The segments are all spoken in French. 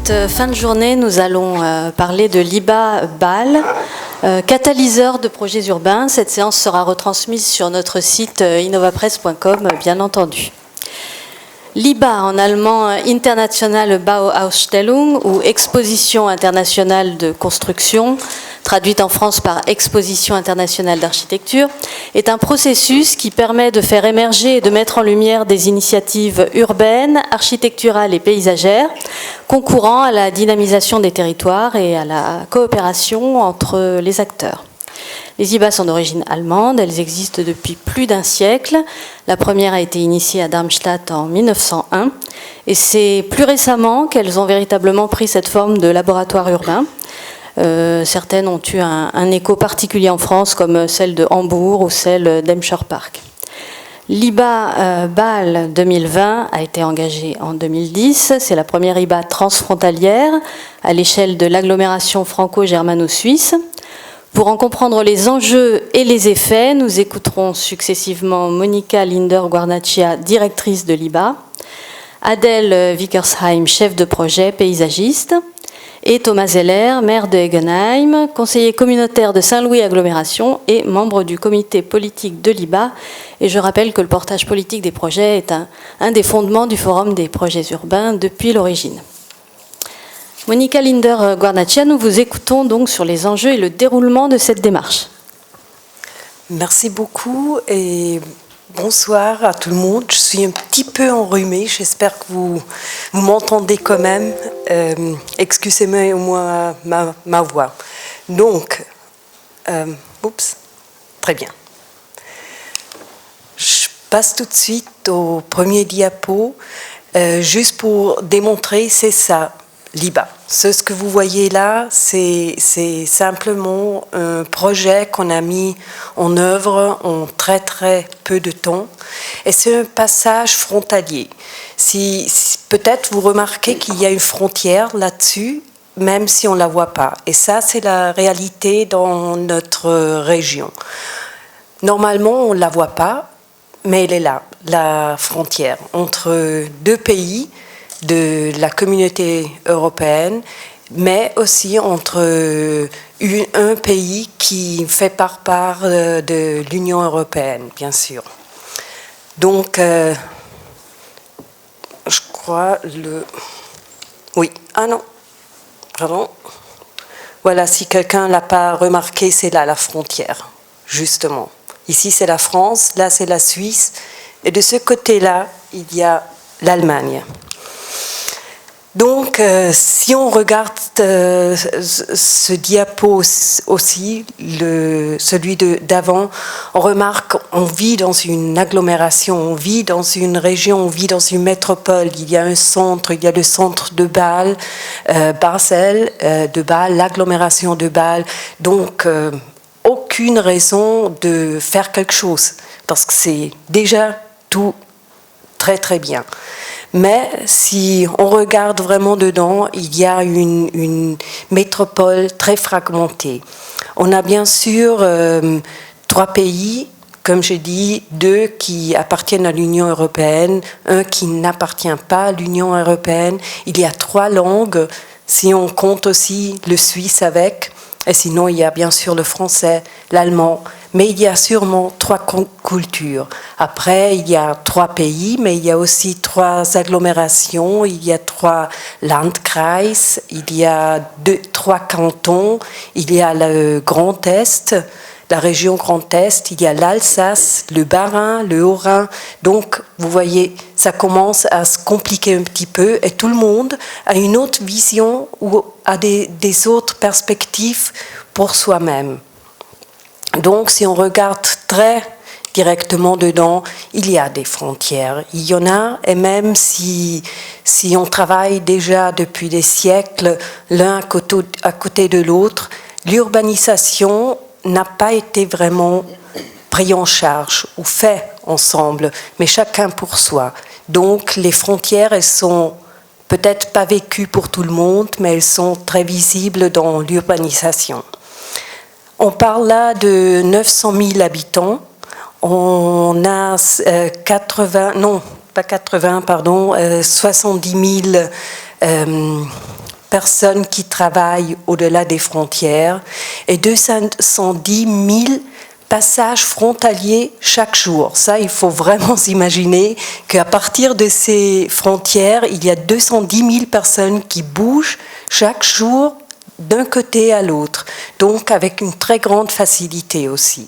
cette fin de journée, nous allons parler de l'IBA BAL, catalyseur de projets urbains. Cette séance sera retransmise sur notre site innovapresse.com, bien entendu. L'IBA, en allemand Internationale Bauausstellung ou Exposition internationale de construction, traduite en France par Exposition internationale d'architecture, est un processus qui permet de faire émerger et de mettre en lumière des initiatives urbaines, architecturales et paysagères, concourant à la dynamisation des territoires et à la coopération entre les acteurs. Les IBA sont d'origine allemande, elles existent depuis plus d'un siècle. La première a été initiée à Darmstadt en 1901 et c'est plus récemment qu'elles ont véritablement pris cette forme de laboratoire urbain. Certaines ont eu un écho particulier en France, comme celle de Hambourg ou celle d'Emscher Park. L'IBA BAL 2020 a été engagée en 2010. C'est la première IBA transfrontalière à l'échelle de l'agglomération franco-germano-suisse. Pour en comprendre les enjeux et les effets, nous écouterons successivement Monika Linder-Guarnaccia, directrice de l'IBA, Adèle Wickersheim, chef de projet paysagiste, et Thomas Zeller, maire de Egenheim, conseiller communautaire de Saint-Louis Agglomération et membre du comité politique de l'IBA. Et je rappelle que le portage politique des projets est un des fondements du Forum des projets urbains depuis l'origine. Monika Linder-Guarnaccia, nous vous écoutons donc sur les enjeux et le déroulement de cette démarche. Merci beaucoup et bonsoir à tout le monde. Je suis un petit peu enrhumée, j'espère que vous m'entendez quand même. Excusez-moi ma voix. Donc, très bien. Je passe tout de suite au premier diapo, juste pour démontrer, c'est ça. l'IBA. Ce que vous voyez là, c'est simplement un projet qu'on a mis en œuvre en très très peu de temps. Et c'est un passage frontalier. Si peut-être vous remarquez qu'il y a une frontière là-dessus, même si on ne la voit pas. Et ça, c'est la réalité dans notre région. Normalement, on ne la voit pas, mais elle est là, la frontière entre deux pays de la communauté européenne, mais aussi entre un pays qui fait part de l'Union européenne, bien sûr. Donc, je crois Oui, ah non, pardon. Voilà, si quelqu'un ne l'a pas remarqué, c'est là la frontière, justement. Ici, c'est la France, là, c'est la Suisse, et de ce côté-là, il y a l'Allemagne. Donc, si on regarde ce diapo aussi, celui d'avant, on remarque qu'on vit dans une agglomération, on vit dans une région, on vit dans une métropole. Il y a un centre, il y a le centre de Bâle, Basel, de Bâle, l'agglomération de Bâle. Donc, aucune raison de faire quelque chose, parce que c'est déjà tout très très bien. Mais si on regarde vraiment dedans, il y a une métropole très fragmentée. On a bien sûr 3 pays, comme je dis, 2 qui appartiennent à l'Union européenne, un qui n'appartient pas à l'Union européenne. Il y a 3 langues, si on compte aussi le suisse avec, et sinon il y a bien sûr le français, l'allemand. Mais il y a sûrement 3 cultures. Après, il y a 3 pays, mais il y a aussi 3 agglomérations, il y a 3 Landkreis, il y a 3 cantons, il y a le Grand Est, la région Grand Est, il y a l'Alsace, le Bas-Rhin, le Haut-Rhin. Donc, vous voyez, ça commence à se compliquer un petit peu et tout le monde a une autre vision ou a des autres perspectives pour soi-même. Donc, si on regarde très directement dedans, il y a des frontières. Il y en a, et même si on travaille déjà depuis des siècles l'un à côté de l'autre, l'urbanisation n'a pas été vraiment pris en charge ou fait ensemble, mais chacun pour soi. Donc, les frontières, elles sont peut-être pas vécues pour tout le monde, mais elles sont très visibles dans l'urbanisation. On parle là de 900 000 habitants. On a 70 000 personnes qui travaillent au-delà des frontières et 210 000 passages frontaliers chaque jour. Ça, il faut vraiment s'imaginer qu'à partir de ces frontières, il y a 210 000 personnes qui bougent chaque jour d'un côté à l'autre, donc avec une très grande facilité aussi.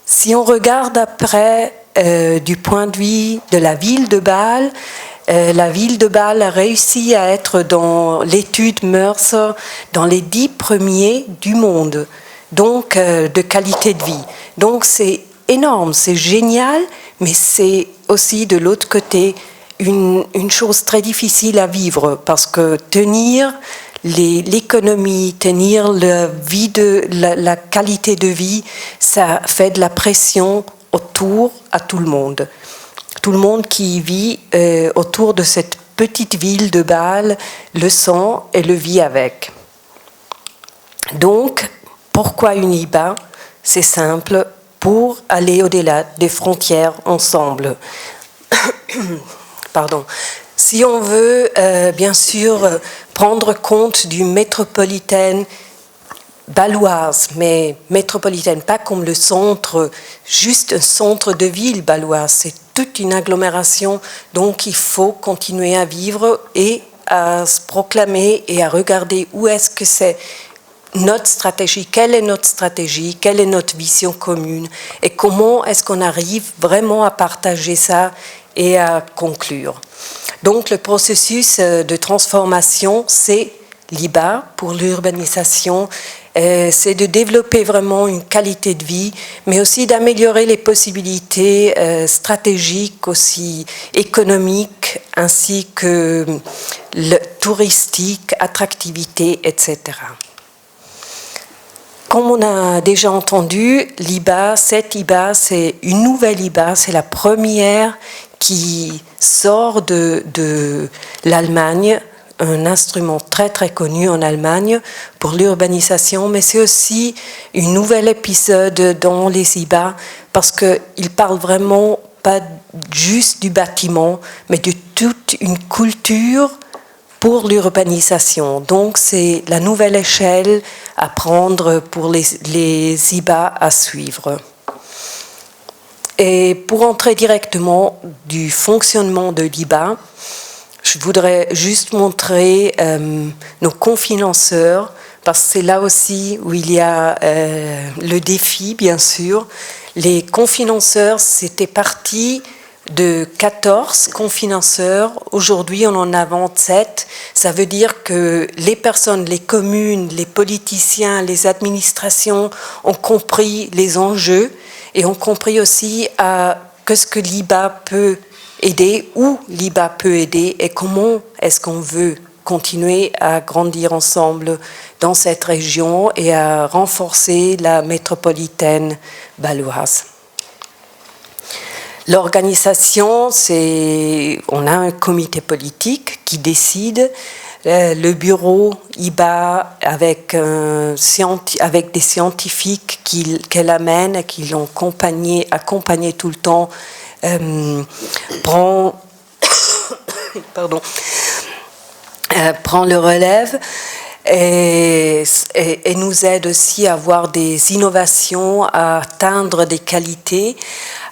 Si on regarde après du point de vue de la ville de Bâle, la ville de Bâle a réussi à être dans l'étude Mercer dans les 10 premiers du monde, donc de qualité de vie. Donc c'est énorme, c'est génial, mais c'est aussi de l'autre côté une chose très difficile à vivre parce que tenir l'économie, tenir la qualité de vie, ça fait de la pression autour à tout le monde. Tout le monde qui vit autour de cette petite ville de Bâle le sent et le vit avec. Donc, pourquoi une IBA? C'est simple, pour aller au-delà des frontières ensemble. Pardon. Si on veut, bien sûr, prendre compte d'une métropolitaine bâloise, mais métropolitaine, pas comme le centre, juste un centre de ville bâloise, c'est toute une agglomération, donc il faut continuer à vivre et à se proclamer et à regarder où est-ce que c'est notre stratégie, quelle est notre stratégie, quelle est notre vision commune et comment est-ce qu'on arrive vraiment à partager ça et à conclure. Donc le processus de transformation, c'est l'IBA pour l'urbanisation, c'est de développer vraiment une qualité de vie, mais aussi d'améliorer les possibilités stratégiques, aussi économiques, ainsi que touristiques, attractivité, etc. Comme on a déjà entendu, l'IBA, cette IBA, c'est une nouvelle IBA, c'est la première qui sort de l'Allemagne, un instrument très très connu en Allemagne pour l'urbanisation, mais c'est aussi un nouvel épisode dans les IBA parce qu'il parle vraiment pas juste du bâtiment, mais de toute une culture pour l'urbanisation. Donc c'est la nouvelle échelle à prendre pour les IBA à suivre. Et pour entrer directement du fonctionnement de l'IBA, je voudrais juste montrer nos cofinanceurs, parce que c'est là aussi où il y a le défi, bien sûr. Les cofinanceurs, c'était parti de 14 cofinanceurs. Aujourd'hui, on en a 27. Ça veut dire que les personnes, les communes, les politiciens, les administrations ont compris les enjeux et ont compris aussi qu'est-ce que l'IBA peut aider, où l'IBA peut aider et comment est-ce qu'on veut continuer à grandir ensemble dans cette région et à renforcer la métropolitaine bâloise. L'organisation, on a un comité politique qui décide, le bureau IBA avec des scientifiques qu'elle amène et qui l'ont accompagné tout le temps, prend le relève et nous aide aussi à avoir des innovations, à atteindre des qualités.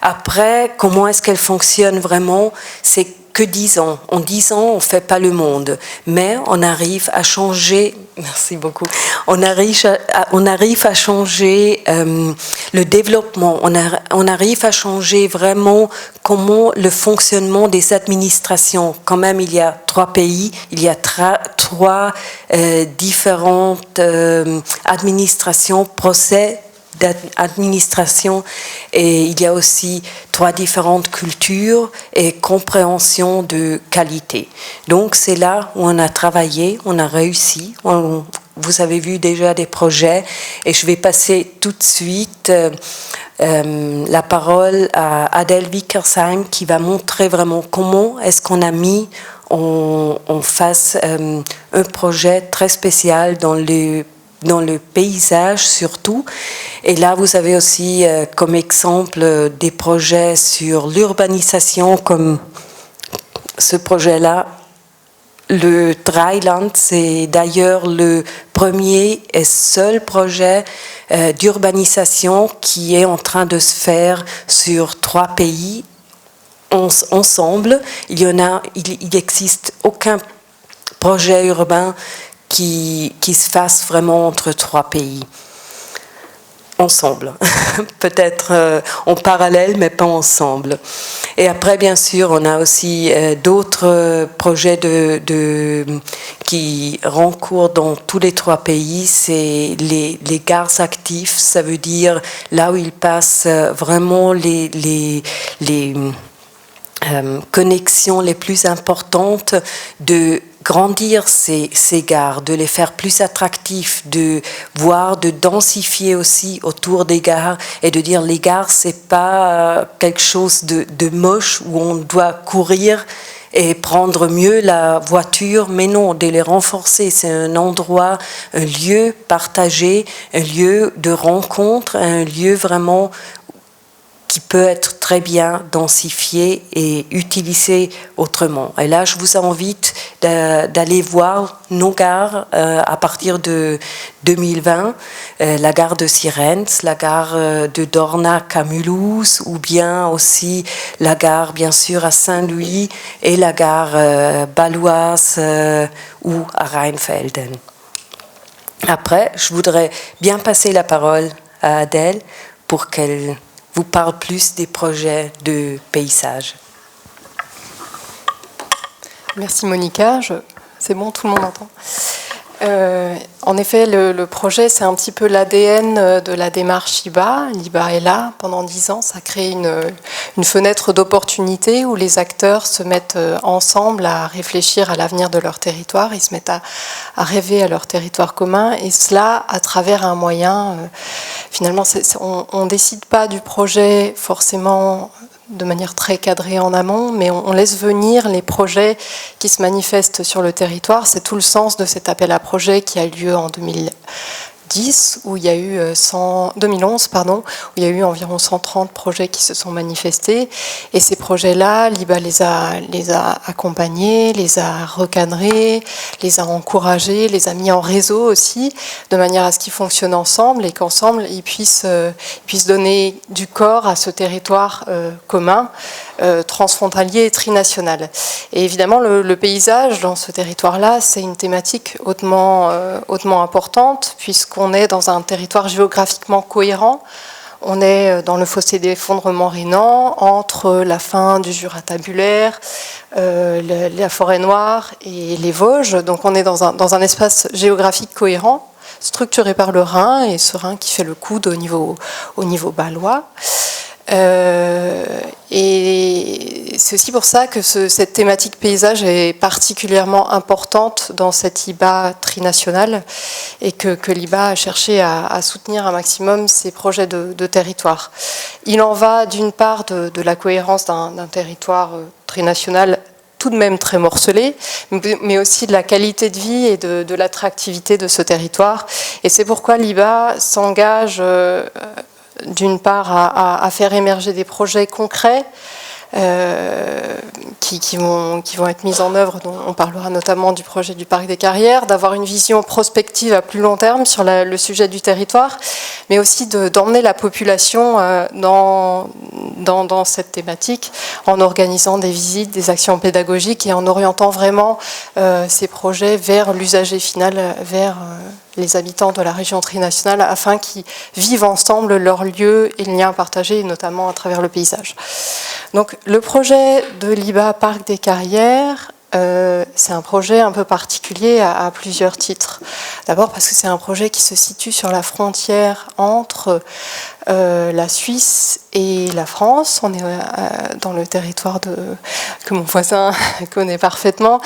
Après, comment est-ce qu'elle fonctionne vraiment? C'est que 10 ans. En 10 ans, on ne fait pas le monde, mais on arrive à changer. Merci beaucoup. On arrive à changer le développement. On arrive à changer vraiment comment le fonctionnement des administrations. Quand même, il y a 3 pays, il y a 3 différentes administrations, procès d'administration, et il y a aussi 3 différentes cultures et compréhension de qualité. Donc c'est là où on a travaillé, on a réussi. Vous avez vu déjà des projets et je vais passer tout de suite la parole à Adèle Wickersheim qui va montrer vraiment comment est-ce qu'on a mis en face un projet très spécial dans le paysage surtout. Et là, vous avez aussi comme exemple des projets sur l'urbanisation, comme ce projet-là, le Dreiland, c'est d'ailleurs le premier et seul projet d'urbanisation qui est en train de se faire sur 3 pays ensemble. Il existe aucun projet urbain qui se fasse vraiment entre 3 pays. Ensemble, peut-être en parallèle, mais pas ensemble. Et après, bien sûr, on a aussi d'autres projets qui rencourent dans tous les 3 pays. C'est les gares actives, ça veut dire là où ils passent vraiment les connexions les plus importantes, de grandir ces gares, de les faire plus attractifs, de densifier aussi autour des gares et de dire les gares, c'est pas quelque chose de moche où on doit courir et prendre mieux la voiture, mais non, de les renforcer. C'est un endroit, un lieu partagé, un lieu de rencontre, un lieu vraiment qui peut être très bien densifié et utilisé autrement. Et là, je vous invite d'aller voir nos gares à partir de 2020, la gare de Sierentz, la gare de Dornach à Mulhouse, ou bien aussi la gare, bien sûr, à Saint-Louis et la gare bâloise ou à Rheinfelden. Après, je voudrais bien passer la parole à Adèle pour qu'elle vous parle plus des projets de paysage. Merci Monica, c'est bon, tout le monde entend. En effet, le projet, c'est un petit peu l'ADN de la démarche LIBA. LIBA est là pendant 10 ans, ça crée une fenêtre d'opportunité où les acteurs se mettent ensemble à réfléchir à l'avenir de leur territoire, ils se mettent à rêver à leur territoire commun, et cela à travers un moyen. Finalement, on ne décide pas du projet forcément de manière très cadrée en amont, mais on laisse venir les projets qui se manifestent sur le territoire. C'est tout le sens de cet appel à projet qui a eu lieu en 2011, où il y a eu 2011, où il y a eu environ 130 projets qui se sont manifestés. Et ces projets-là, l'IBA les a accompagnés, les a recadrés, les a encouragés, les a mis en réseau aussi, de manière à ce qu'ils fonctionnent ensemble et qu'ensemble, ils puissent donner du corps à ce territoire commun, transfrontalier et trinational. Et évidemment, le paysage dans ce territoire-là, c'est une thématique hautement importante, puisqu'on est dans un territoire géographiquement cohérent. On est dans le fossé d'effondrement rhénan, entre la fin du Jura tabulaire, la forêt noire et les Vosges. Donc on est dans un espace géographique cohérent, structuré par le Rhin, et ce Rhin qui fait le coude au niveau bâlois. Et c'est aussi pour ça que cette thématique paysage est particulièrement importante dans cette IBA trinationale, et que l'IBA a cherché à soutenir un maximum ces projets de territoire. Il en va d'une part de la cohérence d'un territoire trinational tout de même très morcelé, mais aussi de la qualité de vie et de l'attractivité de ce territoire. Et c'est pourquoi l'IBA s'engage d'une part à faire émerger des projets concrets qui vont être mis en œuvre. On parlera notamment du projet du Parc des Carrières, d'avoir une vision prospective à plus long terme sur le sujet du territoire, mais aussi d'emmener la population dans cette thématique en organisant des visites, des actions pédagogiques et en orientant vraiment ces projets vers l'usager final, vers les habitants de la région trinationale, afin qu'ils vivent ensemble leurs lieux et le lien partagé, notamment à travers le paysage. Donc le projet de l'IBA Parc des Carrières, c'est un projet un peu particulier à plusieurs titres. D'abord parce que c'est un projet qui se situe sur la frontière entre la Suisse et la France. On est dans le territoire que mon voisin connaît parfaitement,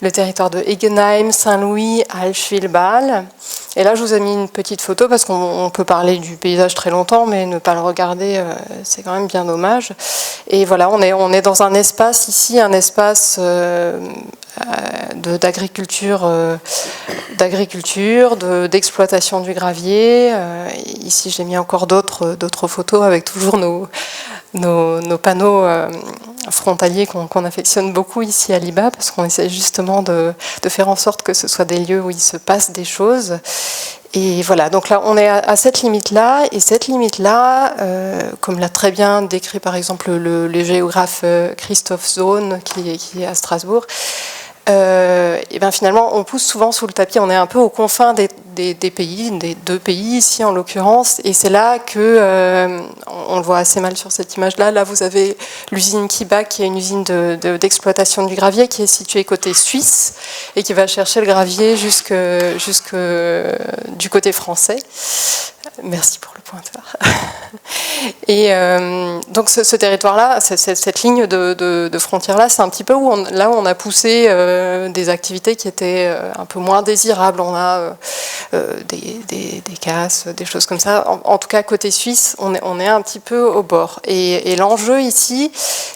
le territoire de Egenheim, Saint-Louis, Allschwil-Bâle. Et là, je vous ai mis une petite photo parce qu'on peut parler du paysage très longtemps, mais ne pas le regarder, c'est quand même bien dommage. Et voilà, on est dans un espace ici, un espace d'agriculture, d'exploitation du gravier. Ici, j'ai mis encore d'autres photos avec toujours nos panneaux frontaliers qu'on affectionne beaucoup ici à Liba, parce qu'on essaie justement de faire en sorte que ce soit des lieux où il se passe des choses. Et voilà, donc là on est à cette limite-là, et cette limite-là, comme l'a très bien décrit par exemple le géographe Christophe Zone, qui est à Strasbourg, et bien finalement on pousse souvent sous le tapis, on est un peu aux confins des pays, des deux pays ici en l'occurrence, et c'est là que, on le voit assez mal sur cette image-là, là vous avez l'usine Kiba, qui est une usine d'exploitation du gravier, qui est située côté suisse, et qui va chercher le gravier jusque du côté français. Merci pour le pointeur. Et donc ce territoire-là, cette ligne de frontière-là, c'est un petit peu là où on a poussé des activités qui étaient un peu moins désirables. On a des casses, des choses comme ça. En tout cas, côté suisse, on est un petit peu au bord. Et l'enjeu ici,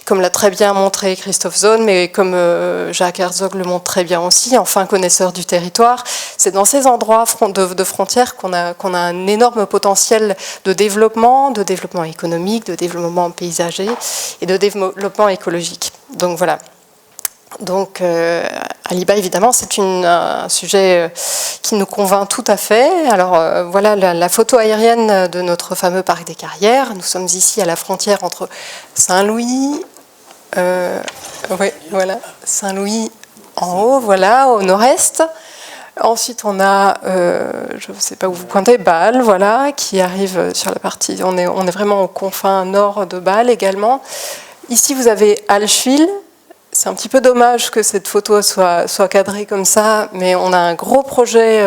comme l'a très bien montré Christophe Zone, mais comme Jacques Herzog le montre très bien aussi, en fin connaisseur du territoire, c'est dans ces endroits de frontières qu'on a un énorme potentiel de développement économique, de développement paysager et de développement écologique. Donc voilà. Donc à Liba, évidemment, c'est un sujet qui nous convainc tout à fait. Alors voilà la photo aérienne de notre fameux parc des Carrières. Nous sommes ici à la frontière entre Saint-Louis, Saint-Louis en haut, voilà, au nord-est. Ensuite, on a, je ne sais pas où vous pointez, Bâle, voilà, qui arrive sur la partie. On est vraiment aux confins nord de Bâle également. Ici, vous avez Allschwil. C'est un petit peu dommage que cette photo soit cadrée comme ça, mais on a un gros projet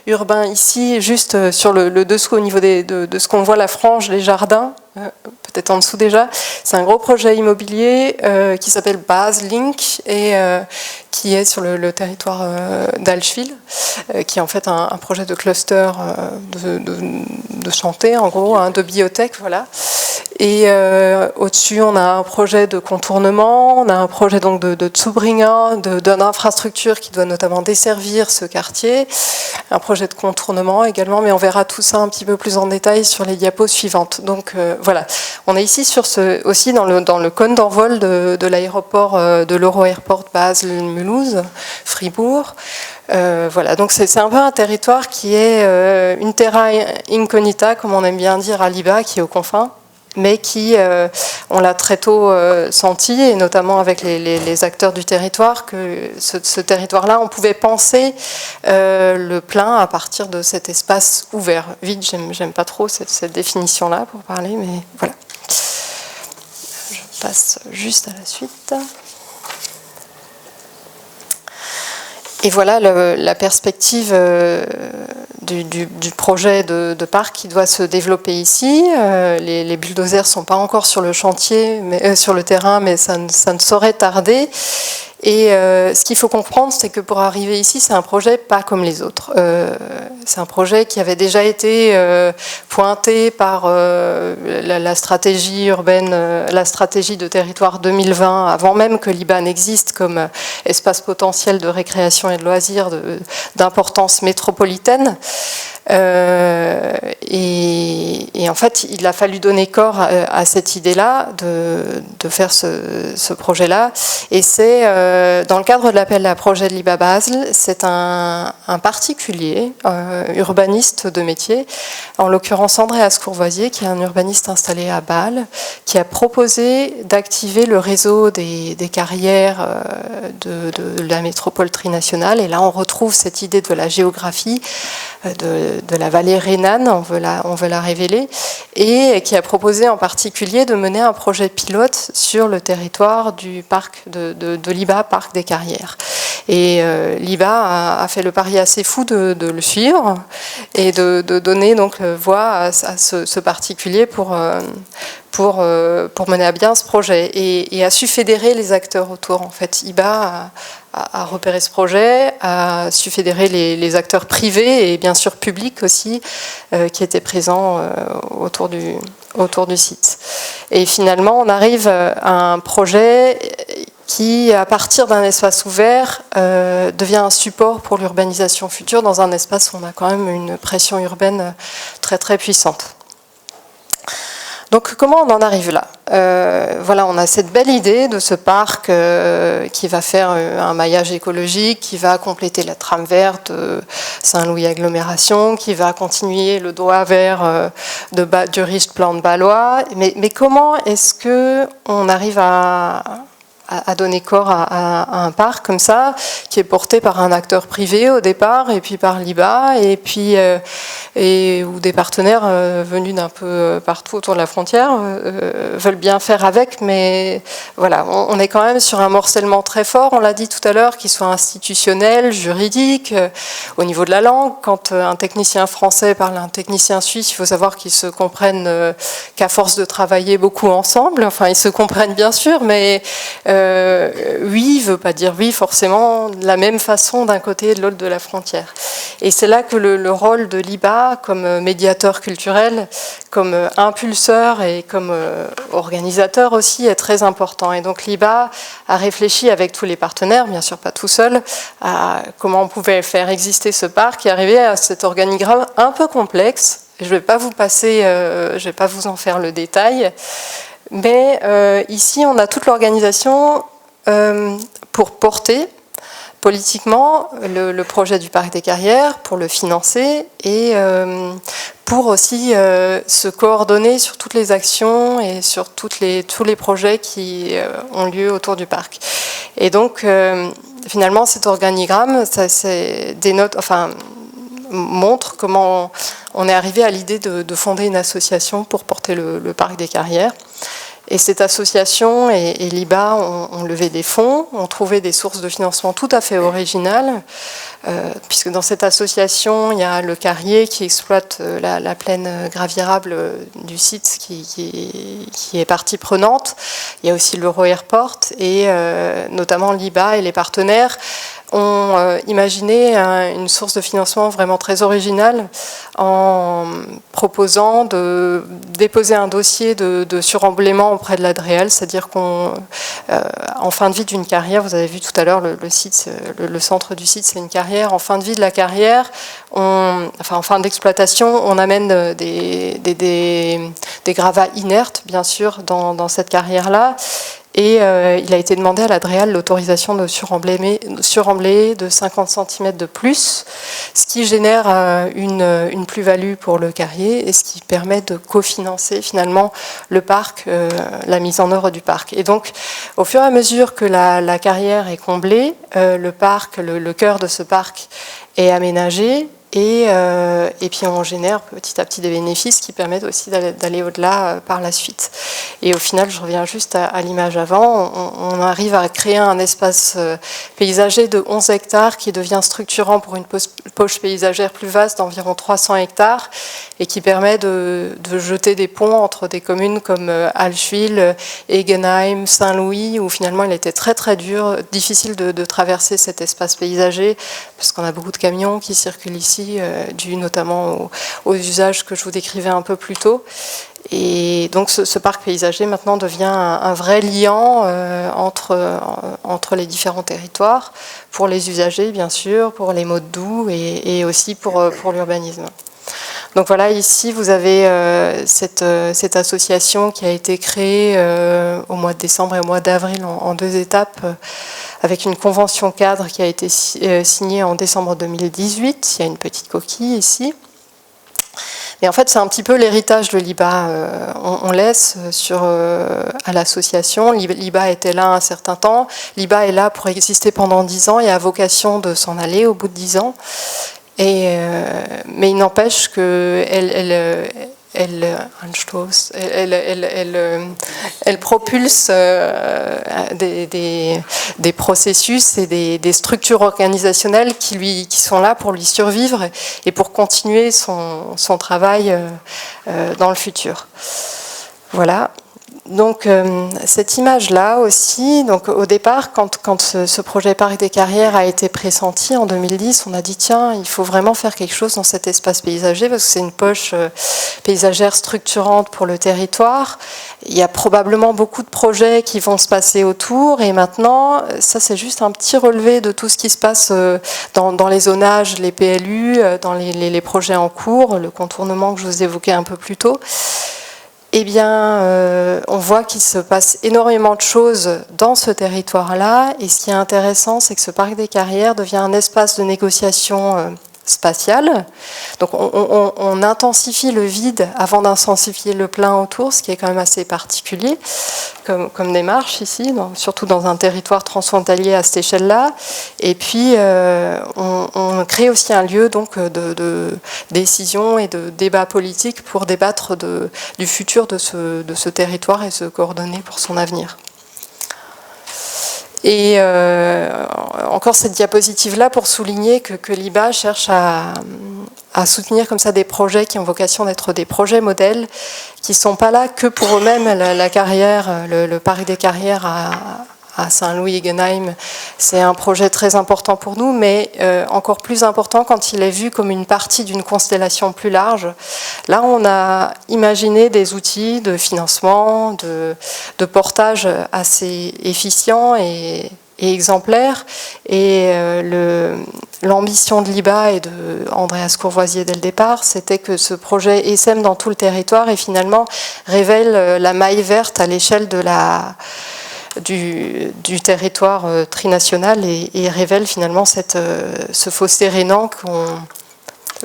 urbain ici, juste sur le dessous, au niveau de ce qu'on voit, la frange, les jardins, peut-être en dessous déjà. C'est un gros projet immobilier qui s'appelle Baselink et qui est sur le territoire d'Allschwil, qui est en fait un projet de cluster de santé, en gros, de biotech, voilà. Et au-dessus, on a un projet de contournement, on a un projet donc de Zubringer, d'infrastructure qui doit notamment desservir ce quartier, un projet de contournement également, mais on verra tout ça un petit peu plus en détail sur les diapos suivantes. Donc voilà, on est ici aussi dans le cône d'envol de l'aéroport de l'Euro-Airport Basel-Mulhouse, Fribourg. Voilà, donc c'est un peu un territoire qui est une terra incognita, comme on aime bien dire à Liba, qui est aux confins, mais qui, on l'a très tôt senti, et notamment avec les acteurs du territoire, que ce territoire-là, on pouvait penser le plein à partir de cet espace ouvert. Vide, j'aime pas trop cette définition-là pour parler, mais voilà. Je passe juste à la suite. Et voilà la perspective du projet de parc qui doit se développer ici. Les bulldozers ne sont pas encore sur le chantier, sur le terrain, mais ça ne saurait tarder. Et ce qu'il faut comprendre, c'est que pour arriver ici, c'est un projet pas comme les autres. C'est un projet qui avait déjà été pointé par la stratégie urbaine, la stratégie de territoire 2020, avant même que Liba n'existe comme espace potentiel de récréation et de loisirs d'importance métropolitaine. Et en fait, il a fallu donner corps à cette idée-là de faire ce projet-là. Et c'est dans le cadre de l'appel à projet de Liba Basel, c'est un particulier, urbaniste de métier, en l'occurrence Andreas Courvoisier, qui est un urbaniste installé à Bâle, qui a proposé d'activer le réseau des carrières de la métropole trinationale. Et là, on retrouve cette idée de la géographie, de la vallée rhénane, on veut la révéler, et qui a proposé en particulier de mener un projet pilote sur le territoire du parc de Liba, parc des Carrières. Et Liba a fait le pari assez fou de le suivre et de donner donc voix à ce particulier pour mener à bien ce projet et a su fédérer les acteurs autour. En fait, IBA a repéré ce projet, a su fédérer les acteurs privés et bien sûr publics aussi qui étaient présents autour du site. Et finalement, on arrive à un projet qui, à partir d'un espace ouvert, devient un support pour l'urbanisation future dans un espace où on a quand même une pression urbaine très très puissante. Donc comment on en arrive là? Voilà, on a cette belle idée de ce parc qui va faire un maillage écologique, qui va compléter la trame verte Saint-Louis Agglomération, qui va continuer le doigt vert du riche plan de Ballois. Mais comment est-ce qu'on arrive à donner corps à un parc comme ça, qui est porté par un acteur privé au départ, et puis par l'IBA, et puis ou des partenaires venus d'un peu partout autour de la frontière veulent bien faire avec, mais voilà, on est quand même sur un morcellement très fort, on l'a dit tout à l'heure, qui soit institutionnel, juridique, au niveau de la langue. Quand un technicien français parle à un technicien suisse, il faut savoir qu'ils se comprennent qu'à force de travailler beaucoup ensemble, enfin ils se comprennent bien sûr, mais oui veut pas dire oui forcément de la même façon d'un côté et de l'autre de la frontière. Et c'est là que le rôle de l'IBA comme médiateur culturel, comme impulseur et comme organisateur aussi est très important. Et donc l'IBA a réfléchi avec tous les partenaires, bien sûr pas tout seul, à comment on pouvait faire exister ce parc et arriver à cet organigramme un peu complexe. Je ne vais pas vous passer, je vais pas vous en faire le détail. Mais ici, on a toute l'organisation pour porter politiquement le projet du Parc des Carrières, pour le financer et pour aussi se coordonner sur toutes les actions et sur tous les projets qui ont lieu autour du parc. Et donc, finalement, cet organigramme, ça dénote, enfin, montre comment on est arrivé à l'idée de fonder une association pour porter le Parc des Carrières. Et cette association et l'IBA ont levé des fonds, ont trouvé des sources de financement tout à fait originales, puisque dans cette association, il y a le Carrier qui exploite la plaine gravierable du site qui est partie prenante. Il y a aussi l'Euro-Airport et notamment l'IBA et les partenaires ont imaginé une source de financement vraiment très originale en proposant de déposer un dossier de suremblaiement auprès de l'ADREAL, c'est-à-dire qu'en fin de vie d'une carrière, vous avez vu tout à l'heure le site, le centre du site, c'est une carrière. En fin de vie de la carrière, en fin d'exploitation, on amène des gravats inertes, bien sûr, dans cette carrière-là. Et il a été demandé à l'ADREAL l'autorisation de suremblayer de 50 cm de plus, ce qui génère une plus-value pour le Carrier et ce qui permet de cofinancer finalement le parc, la mise en œuvre du parc. Et donc, au fur et à mesure que la carrière est comblée, le parc, le cœur de ce parc est aménagé. Et puis on génère petit à petit des bénéfices qui permettent aussi d'aller au-delà par la suite. Et au final, je reviens juste à l'image avant, on arrive à créer un espace paysager de 11 hectares qui devient structurant pour une poche paysagère plus vaste d'environ 300 hectares et qui permet de jeter des ponts entre des communes comme Allschwil, Egenheim, Saint-Louis, où finalement il était très très dur, difficile de traverser cet espace paysager parce qu'on a beaucoup de camions qui circulent ici, dû notamment aux usages que je vous décrivais un peu plus tôt. Et donc ce parc paysager maintenant devient un vrai liant entre les différents territoires, pour les usagers bien sûr, pour les modes doux et aussi pour l'urbanisme. Donc voilà, ici vous avez cette association qui a été créée au mois de décembre et au mois d'avril en 2 étapes, avec une convention cadre qui a été signée en décembre 2018. Il y a une petite coquille ici. Et en fait, c'est un petit peu l'héritage de l'IBA. On laisse à l'association. L'IBA était là un certain temps. L'IBA est là pour exister pendant 10 ans et a vocation de s'en aller au bout de 10 ans. Mais il n'empêche qu'elle propulse des processus et des structures organisationnelles qui sont là pour lui survivre et pour continuer son travail dans le futur. Voilà. Donc cette image-là aussi, donc au départ, quand ce projet Parc des Carrières a été pressenti en 2010, on a dit tiens, il faut vraiment faire quelque chose dans cet espace paysager parce que c'est une poche paysagère structurante pour le territoire. Il y a probablement beaucoup de projets qui vont se passer autour et maintenant, ça c'est juste un petit relevé de tout ce qui se passe dans les zonages, les PLU, dans les projets en cours, le contournement que je vous évoquais un peu plus tôt. eh bien, on voit qu'il se passe énormément de choses dans ce territoire-là. Et ce qui est intéressant, c'est que ce parc des Carrières devient un espace de négociation spatiale. Donc on intensifie le vide avant d'intensifier le plein autour, ce qui est quand même assez particulier comme démarche ici, surtout dans un territoire transfrontalier à cette échelle-là. Et puis on crée aussi un lieu donc de décision et de débat politique pour débattre du futur de ce territoire et se coordonner pour son avenir. Et encore cette diapositive-là pour souligner que l'IBA cherche à soutenir comme ça des projets qui ont vocation d'être des projets modèles, qui ne sont pas là que pour eux-mêmes. La carrière, le parc des Carrières à Saint-Louis-Egenheim, c'est un projet très important pour nous, mais encore plus important quand il est vu comme une partie d'une constellation plus large. Là, on a imaginé des outils de financement, de portage assez efficients et exemplaires. Et l'ambition de l'IBA et de Andreas Courvoisier dès le départ, c'était que ce projet essaime dans tout le territoire et finalement révèle la maille verte à l'échelle du territoire trinational et révèle finalement ce fossé rhénan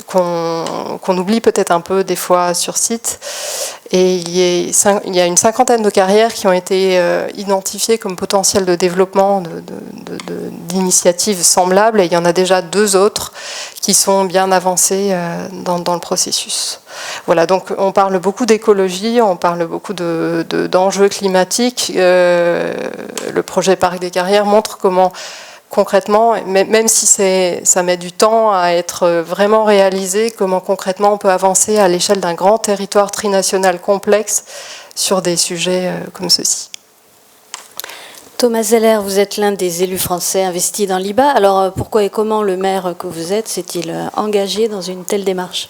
qu'on oublie peut-être un peu des fois sur site. Et il y a une cinquantaine de carrières qui ont été identifiées comme potentiel de développement d'initiatives semblables, et il y en a déjà 2 autres qui sont bien avancées dans le processus. Voilà, donc on parle beaucoup d'écologie, on parle beaucoup d'enjeux climatiques. Le projet Parc des Carrières montre comment concrètement, même si ça met du temps à être vraiment réalisé, comment concrètement on peut avancer à l'échelle d'un grand territoire trinational complexe sur des sujets comme ceux-ci. Thomas Zeller, vous êtes l'un des élus français investis dans l'IBA. Alors pourquoi et comment le maire que vous êtes s'est-il engagé dans une telle démarche ?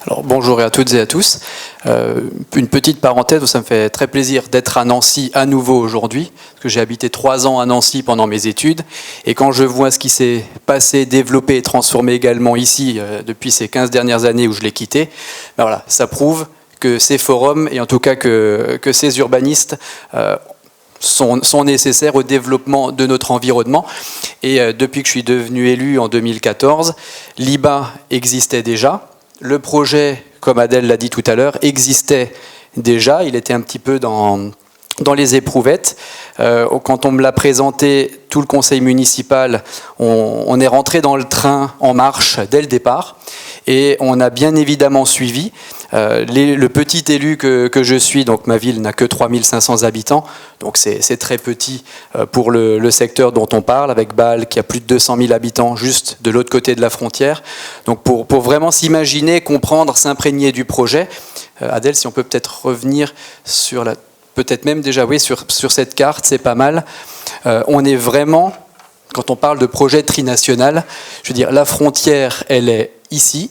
Alors, bonjour à toutes et à tous. Une petite parenthèse, ça me fait très plaisir d'être à Nancy à nouveau aujourd'hui, parce que j'ai habité 3 ans à Nancy pendant mes études, et quand je vois ce qui s'est passé, développé et transformé également ici depuis ces 15 dernières années où je l'ai quitté, ben voilà, ça prouve que ces forums, et en tout cas que ces urbanistes sont nécessaires au développement de notre environnement. Et depuis que je suis devenu élu en 2014, l'IBA existait déjà. Le projet, comme Adèle l'a dit tout à l'heure, existait déjà. Il était un petit peu dans les éprouvettes. Quand on me l'a présenté, tout le conseil municipal, on est rentré dans le train en marche dès le départ. Et on a bien évidemment suivi. Le petit élu que je suis, donc ma ville n'a que 3500 habitants, donc c'est très petit pour le secteur dont on parle, avec Bâle qui a plus de 200 000 habitants juste de l'autre côté de la frontière. Donc pour vraiment s'imaginer, comprendre, s'imprégner du projet, Adèle, si on peut peut-être revenir sur peut-être même déjà oui, sur cette carte, c'est pas mal. On est vraiment, quand on parle de projet trinational, je veux dire, la frontière, elle est ici,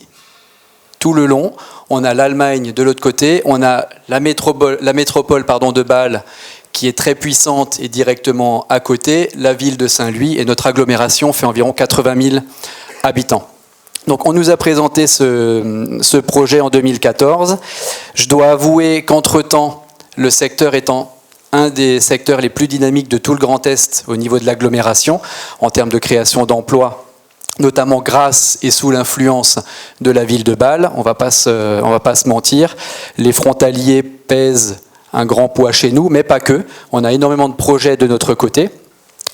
tout le long. On a l'Allemagne de l'autre côté, on a la métropole de Bâle qui est très puissante et directement à côté, la ville de Saint-Louis, et notre agglomération fait environ 80 000 habitants. Donc on nous a présenté ce projet en 2014. Je dois avouer qu'entre-temps, le secteur étant un des secteurs les plus dynamiques de tout le Grand Est au niveau de l'agglomération, en termes de création d'emplois, notamment grâce et sous l'influence de la ville de Bâle, on va pas se mentir, les frontaliers pèsent un grand poids chez nous, mais pas que. On a énormément de projets de notre côté.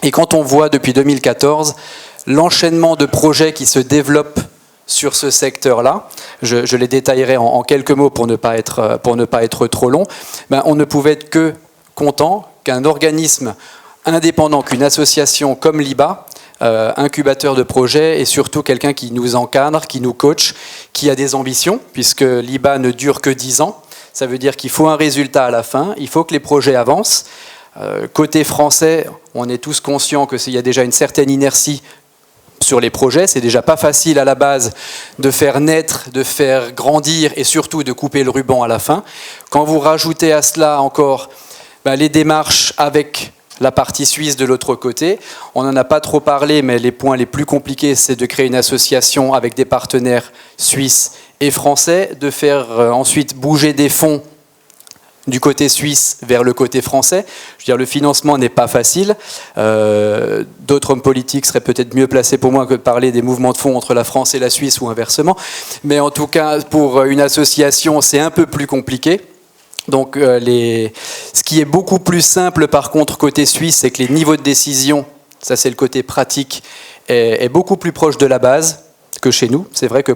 Et quand on voit depuis 2014 l'enchaînement de projets qui se développent sur ce secteur-là, je les détaillerai en quelques mots pour ne pas être trop long, ben on ne pouvait être que content qu'un organisme indépendant, qu'une association comme l'IBA, incubateur de projets, et surtout quelqu'un qui nous encadre, qui nous coach, qui a des ambitions, puisque l'IBA ne dure que 10 ans. Ça veut dire qu'il faut un résultat à la fin, il faut que les projets avancent. Côté français, on est tous conscients qu'il y a déjà une certaine inertie sur les projets. C'est déjà pas facile à la base de faire naître, de faire grandir et surtout de couper le ruban à la fin. Quand vous rajoutez à cela encore les démarches avec la partie suisse de l'autre côté, on n'en a pas trop parlé, mais les points les plus compliqués, c'est de créer une association avec des partenaires suisses et français, de faire ensuite bouger des fonds du côté suisse vers le côté français. Je veux dire, le financement n'est pas facile. D'autres hommes politiques seraient peut-être mieux placés pour moi que de parler des mouvements de fonds entre la France et la Suisse ou inversement. Mais en tout cas, pour une association, c'est un peu plus compliqué. Donc, ce qui est beaucoup plus simple, par contre, côté suisse, c'est que les niveaux de décision, ça c'est le côté pratique, est beaucoup plus proche de la base que chez nous. C'est vrai que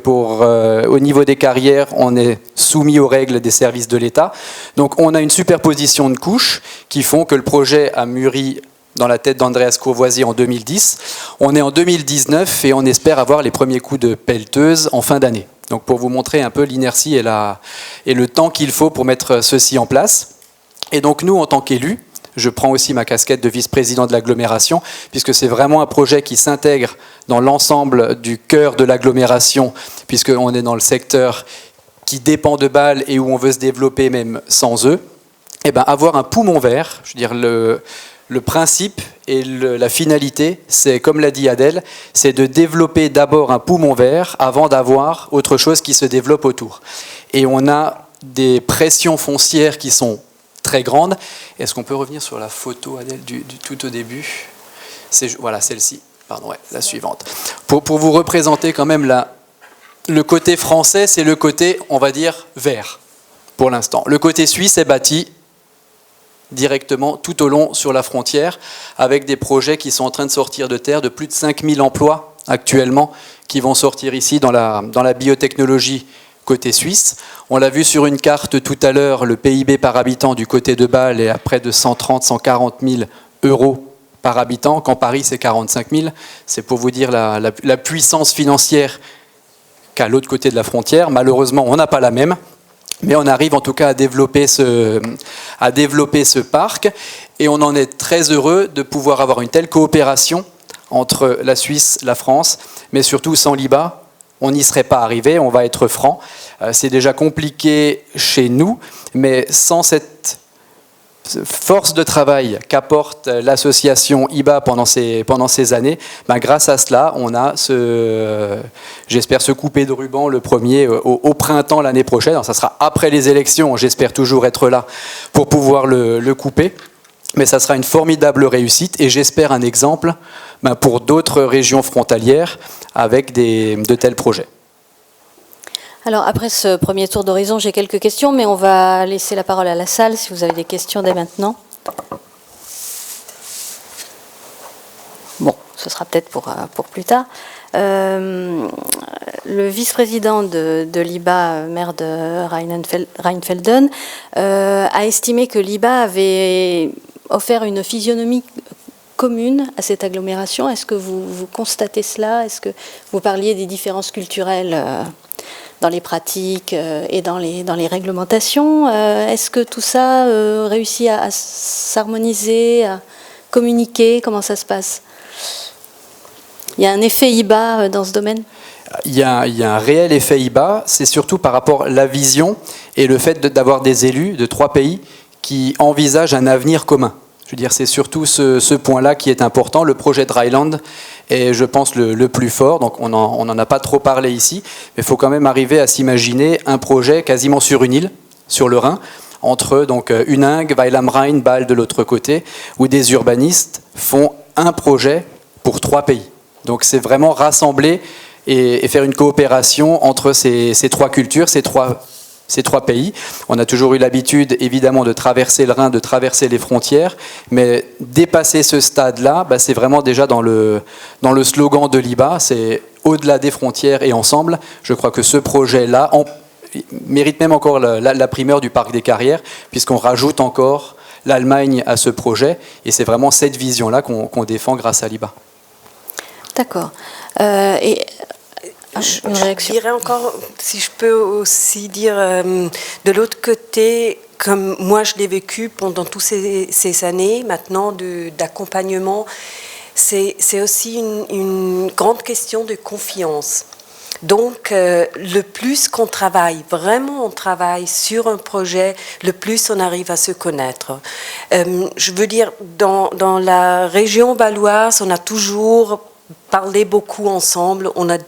au niveau des carrières, on est soumis aux règles des services de l'État. Donc on a une superposition de couches qui font que le projet a mûri dans la tête d'Andreas Courvoisier en 2010. On est en 2019 et on espère avoir les premiers coups de pelleteuse en fin d'année. Donc pour vous montrer un peu l'inertie et le temps qu'il faut pour mettre ceci en place. Et donc nous, en tant qu'élus, je prends aussi ma casquette de vice-président de l'agglomération, puisque c'est vraiment un projet qui s'intègre dans l'ensemble du cœur de l'agglomération, puisqu'on est dans le secteur qui dépend de Bâle et où on veut se développer même sans eux. Et ben, avoir un poumon vert, je veux dire, le principe et la finalité, c'est, comme l'a dit Adèle, c'est de développer d'abord un poumon vert avant d'avoir autre chose qui se développe autour. Et on a des pressions foncières qui sont très grande. Est-ce qu'on peut revenir sur la photo, Adèle, du tout au début? Voilà, celle-ci. Pardon, ouais, la suivante. Pour vous représenter quand même le côté français, c'est le côté, on va dire, vert, pour l'instant. Le côté suisse est bâti directement tout au long sur la frontière, avec des projets qui sont en train de sortir de terre, de plus de 5000 emplois actuellement, qui vont sortir ici dans la biotechnologie côté suisse. On l'a vu sur une carte tout à l'heure, le PIB par habitant du côté de Bâle est à près de 130-140 000 euros par habitant, quand Paris c'est 45 000. C'est pour vous dire la puissance financière qu'à l'autre côté de la frontière. Malheureusement, on n'a pas la même, mais on arrive en tout cas à développer ce parc, et on en est très heureux de pouvoir avoir une telle coopération entre la Suisse, la France, mais surtout sans l'IBA. On n'y serait pas arrivé, on va être franc. C'est déjà compliqué chez nous, mais sans cette force de travail qu'apporte l'association IBA pendant ces années, ben grâce à cela, on a j'espère ce coupé de ruban le premier au printemps l'année prochaine. Alors, ça sera après les élections, j'espère toujours être là pour pouvoir le couper. Mais ça sera une formidable réussite et j'espère un exemple pour d'autres régions frontalières avec de tels projets. Alors après ce premier tour d'horizon, j'ai quelques questions, mais on va laisser la parole à la salle si vous avez des questions dès maintenant. Bon, ce sera peut-être pour plus tard. Le vice-président de l'IBA, maire de Rheinfelden, a estimé que l'IBA avait offert une physionomie commune à cette agglomération. Est-ce que vous constatez cela? Est-ce que vous parliez des différences culturelles dans les pratiques et dans les réglementations? Est-ce que tout ça réussit à s'harmoniser, à communiquer? Comment ça se passe? Il y a un effet IBA dans ce domaine? Il y a un réel effet IBA, c'est surtout par rapport à la vision et le fait d'avoir des élus de 3 pays qui envisagent un avenir commun. Je veux dire, c'est surtout ce point-là qui est important. Le projet de Rhineland est, je pense, le plus fort. Donc, on n'en a pas trop parlé ici. Mais il faut quand même arriver à s'imaginer un projet quasiment sur une île, sur le Rhin, entre donc Huningue, Weil am Rhein, Bâle de l'autre côté, où des urbanistes font un projet pour 3 pays. Donc, c'est vraiment rassembler et faire une coopération entre ces 3 cultures, ces trois pays. On a toujours eu l'habitude, évidemment, de traverser le Rhin, de traverser les frontières, mais dépasser ce stade-là, c'est vraiment déjà dans le slogan de l'IBA, c'est au-delà des frontières et ensemble. Je crois que ce projet-là mérite même encore la primeur du Parc des Carrières, puisqu'on rajoute encore l'Allemagne à ce projet, et c'est vraiment cette vision-là qu'on défend grâce à l'IBA. D'accord. Je dirais encore, si je peux aussi dire, de l'autre côté, comme moi je l'ai vécu pendant toutes ces années maintenant d'accompagnement, c'est aussi une grande question de confiance. Donc, le plus qu'on travaille, vraiment on travaille sur un projet, le plus on arrive à se connaître. Je veux dire, dans la région bâloise, on a toujours parlé beaucoup ensemble, on a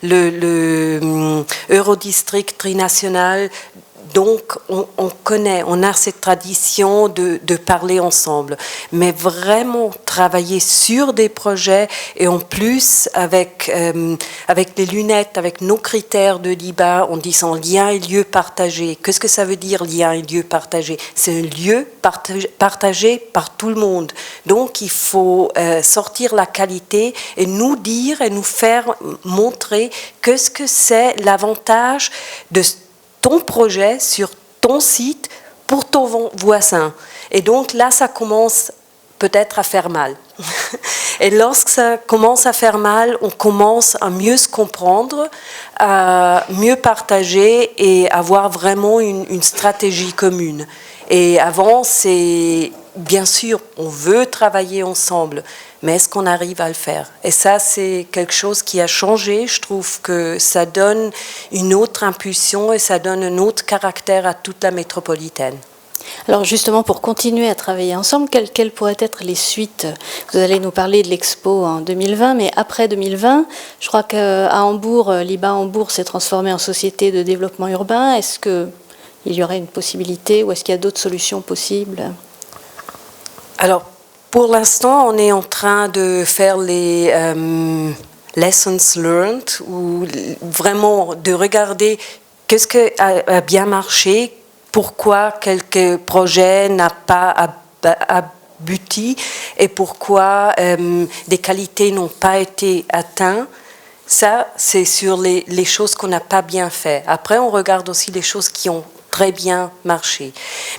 le Eurodistrict trinational donc on connaît, on a cette tradition de parler ensemble. Mais vraiment travailler sur des projets et en plus avec les lunettes, avec nos critères de l'IBA, en disant lien et lieu partagé. Qu'est-ce que ça veut dire lien et lieu partagé? C'est un lieu partagé par tout le monde. Donc il faut sortir la qualité et nous dire et nous faire montrer qu'est-ce que c'est l'avantage de ton projet sur ton site pour ton voisin. Et donc là, ça commence peut-être à faire mal. Et lorsque ça commence à faire mal, on commence à mieux se comprendre, à mieux partager et avoir vraiment une stratégie commune. Et avant, c'est bien sûr, on veut travailler ensemble, mais est-ce qu'on arrive à le faire? Et ça, c'est quelque chose qui a changé. Je trouve que ça donne une autre impulsion et ça donne un autre caractère à toute la métropolitaine. Alors justement, pour continuer à travailler ensemble, quelles pourraient être les suites? Vous allez nous parler de l'expo en 2020, mais après 2020, je crois qu'à Hambourg, l'IBA Hambourg s'est transformé en société de développement urbain. Est-ce qu'il y aurait une possibilité ou est-ce qu'il y a d'autres solutions possibles? Alors, pour l'instant, on est en train de faire les lessons learned, ou vraiment de regarder qu'est-ce qui a bien marché, pourquoi quelques projets n'ont pas abouti et pourquoi des qualités n'ont pas été atteintes. Ça, c'est sur les choses qu'on n'a pas bien fait. Après, on regarde aussi les choses qui ont très bien marché.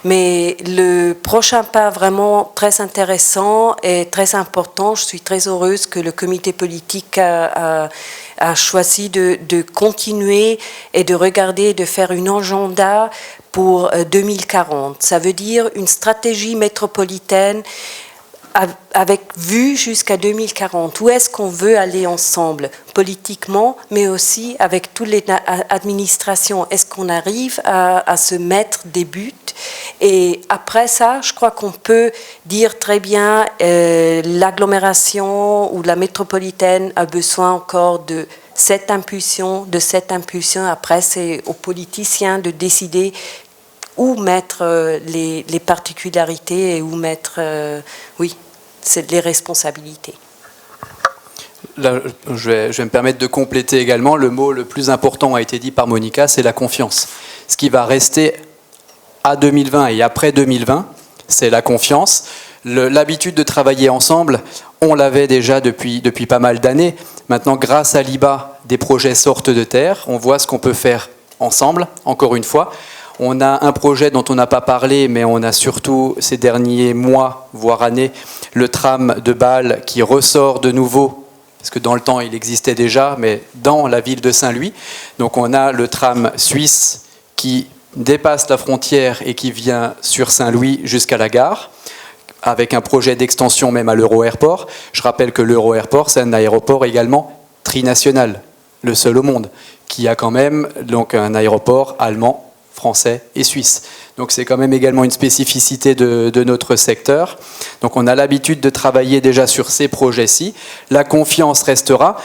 Mais le prochain pas vraiment très intéressant et très important, je suis très heureuse que le comité politique a choisi de continuer et de regarder, de faire une agenda pour 2040. Ça veut dire une stratégie métropolitaine avec vue jusqu'à 2040. Où est-ce qu'on veut aller ensemble, politiquement, mais aussi avec toutes les administrations? Est-ce qu'on arrive à se mettre des buts? Et après ça, je crois qu'on peut dire très bien l'agglomération ou la métropolitaine a besoin encore de cette impulsion, Après, c'est aux politiciens de décider où mettre les particularités et où mettre, c'est les responsabilités. Là, je vais me permettre de compléter également. Le mot le plus important a été dit par Monica, c'est la confiance. Ce qui va rester à 2020 et après 2020, c'est la confiance. L'habitude de travailler ensemble, on l'avait déjà depuis pas mal d'années. Maintenant, grâce à l'IBA, des projets sortent de terre. On voit ce qu'on peut faire ensemble, encore une fois. On a un projet dont on n'a pas parlé, mais on a surtout ces derniers mois, voire années, le tram de Bâle qui ressort de nouveau, parce que dans le temps il existait déjà, mais dans la ville de Saint-Louis. Donc on a le tram suisse qui dépasse la frontière et qui vient sur Saint-Louis jusqu'à la gare, avec un projet d'extension même à l'Euro-Airport. Je rappelle que l'Euro-Airport, c'est un aéroport également trinational, le seul au monde, qui a quand même donc un aéroport allemand, français et suisse. Donc c'est quand même également une spécificité de notre secteur. Donc on a l'habitude de travailler déjà sur ces projets-ci. La confiance restera.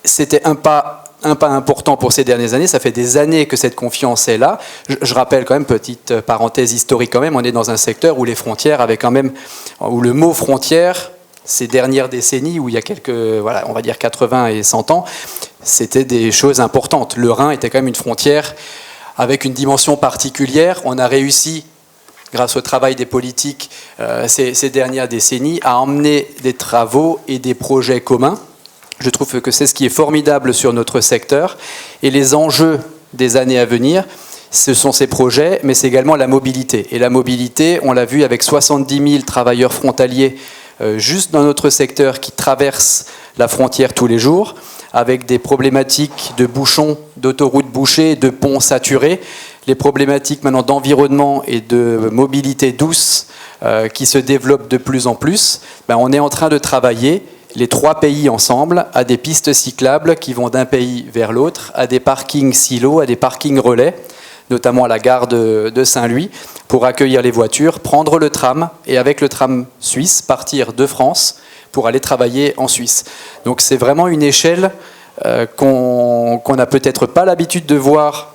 C'était un pas important pour ces dernières années. Ça fait des années que cette confiance est là. Je rappelle quand même, petite parenthèse historique quand même, on est dans un secteur où les frontières avaient quand même, où le mot frontière, ces dernières décennies, où il y a quelques, on va dire 80 et 100 ans, c'était des choses importantes. Le Rhin était quand même une frontière avec une dimension particulière. On a réussi, grâce au travail des politiques ces dernières décennies, à emmener des travaux et des projets communs. Je trouve que c'est ce qui est formidable sur notre secteur. Et les enjeux des années à venir, ce sont ces projets, mais c'est également la mobilité. Et la mobilité, on l'a vu avec 70 000 travailleurs frontaliers juste dans notre secteur qui traversent la frontière tous les jours, avec des problématiques de bouchons, d'autoroutes bouchées, de ponts saturés, les problématiques maintenant d'environnement et de mobilité douce qui se développent de plus en plus. On est en train de travailler, les 3 pays ensemble, à des pistes cyclables qui vont d'un pays vers l'autre, à des parkings silos, à des parkings relais, notamment à la gare de Saint-Louis, pour accueillir les voitures, prendre le tram et avec le tram suisse, partir de France pour aller travailler en Suisse. Donc c'est vraiment une échelle qu'on n'a peut-être pas l'habitude de voir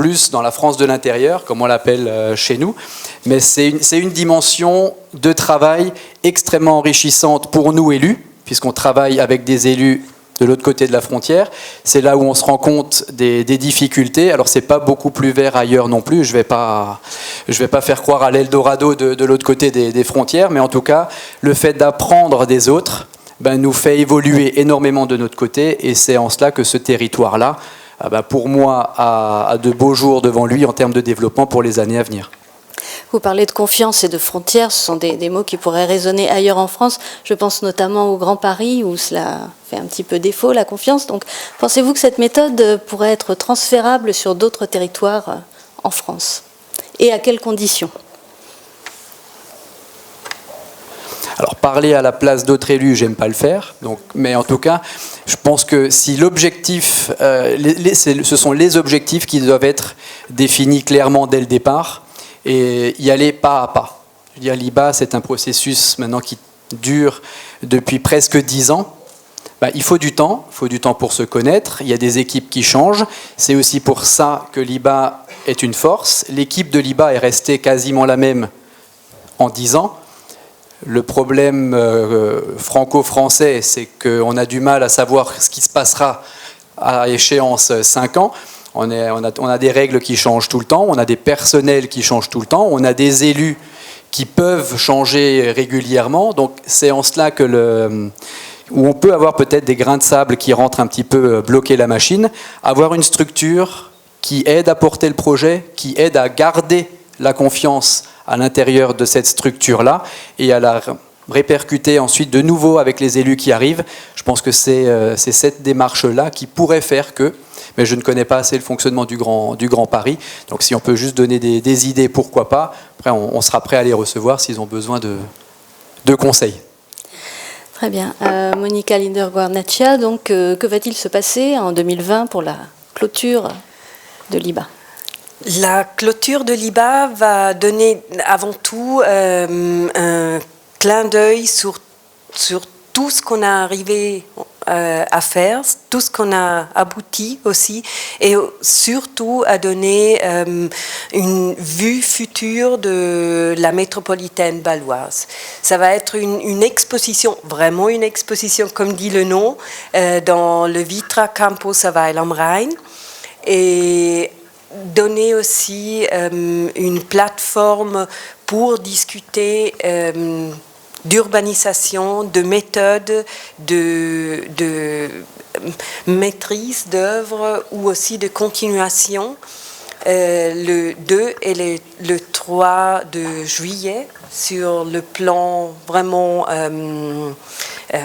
plus dans la France de l'intérieur, comme on l'appelle chez nous. Mais c'est une dimension de travail extrêmement enrichissante pour nous élus, puisqu'on travaille avec des élus de l'autre côté de la frontière. C'est là où on se rend compte des difficultés. Alors c'est pas beaucoup plus vert ailleurs non plus. Je vais pas faire croire à l'Eldorado de l'autre côté des frontières, mais en tout cas, le fait d'apprendre des autres nous fait évoluer énormément de notre côté, et c'est en cela que ce territoire-là, pour moi, a de beaux jours devant lui en termes de développement pour les années à venir. Vous parlez de confiance et de frontières, ce sont des mots qui pourraient résonner ailleurs en France. Je pense notamment au Grand Paris, où cela fait un petit peu défaut, la confiance. Donc, pensez-vous que cette méthode pourrait être transférable sur d'autres territoires en France? Et à quelles conditions? Alors, parler à la place d'autres élus, j'aime pas le faire. Mais en tout cas, je pense que si l'objectif, ce sont les objectifs qui doivent être définis clairement dès le départ, et y aller pas à pas. Je veux dire, l'IBA, c'est un processus maintenant qui dure depuis presque 10 ans. Il faut du temps pour se connaître. Il y a des équipes qui changent. C'est aussi pour ça que l'IBA est une force. L'équipe de l'IBA est restée quasiment la même en 10 ans. Le problème franco-français, c'est qu'on a du mal à savoir ce qui se passera à échéance 5 ans. On a des règles qui changent tout le temps, on a des personnels qui changent tout le temps, on a des élus qui peuvent changer régulièrement. Donc c'est en cela où on peut avoir peut-être des grains de sable qui rentrent un petit peu bloquer la machine. Avoir une structure qui aide à porter le projet, qui aide à garder la confiance à l'intérieur de cette structure-là et à la répercuter ensuite de nouveau avec les élus qui arrivent. Je pense que c'est cette démarche-là qui pourrait faire que, mais je ne connais pas assez le fonctionnement du Grand Paris, donc si on peut juste donner des idées, pourquoi pas. Après, on sera prêt à les recevoir s'ils ont besoin de conseils. Très bien. Monica Linder-Guarnaccia, donc que va-t-il se passer en 2020 pour la clôture de l'IBA? La clôture de l'IBA va donner avant tout un clin d'œil sur tout ce qu'on a arrivé à faire, tout ce qu'on a abouti aussi, et surtout à donner une vue future de la métropolitaine bâloise. Ça va être une exposition, vraiment une exposition, comme dit le nom, dans le Vitra Campus à Weil am Rhein, et donner aussi une plateforme pour discuter d'urbanisation, de méthodes, de maîtrise d'œuvre ou aussi de continuation. Le 2 et le 3 de juillet, sur le plan vraiment